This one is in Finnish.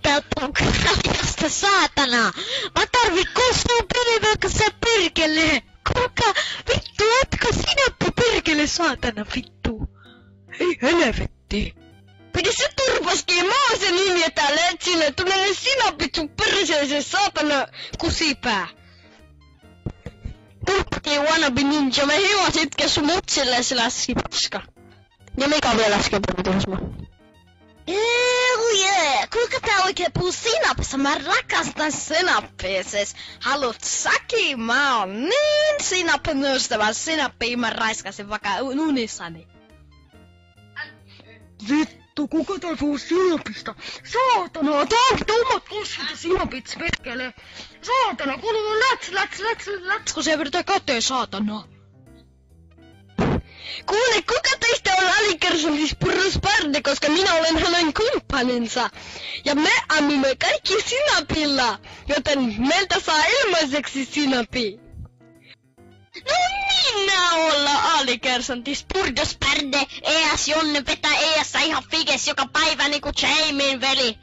irrottautuu grafiasta, saatana! Mä tarvin kostuu pelivelka sä perkele! Kuka? Vittu, ootko sinappi perkele, saatana, vittu! Ei helvetti! Pidä se turpaski, mä oon se nimi täällä etsille, tule ne sinapit sun perseeseen, saatana kusipää! Turppakin wannabe ninja, me hiuas itke sun mutsille se läski paska. Ja mikä vielä äsken puhutus mä? Kuinka tää oikein puhuu sinapissa? Mä rakastan sinappia, siis haluut säkin? Mä oon niin sinappin ystävä, sinappia mä raiskasin vaikka unissani. Vittu, kuka tää puhuu sinapista? Saatana, tää on omat kosvit ja sinapit, perkele! Saatana, kuuluu läts, kun se vedetään käteen, saatana! Kuule, kuka teistä on alikersantis Purrusparde, koska minä olen hänen kumppaninsa. Ja me ammimme kaikki sinapilla, joten meiltä saa ilmaiseksi sinapi. No minä olla alikersantis Purrusparde, ES Jonne vetää ES ihan figes joka päivä niinku Jamien veli.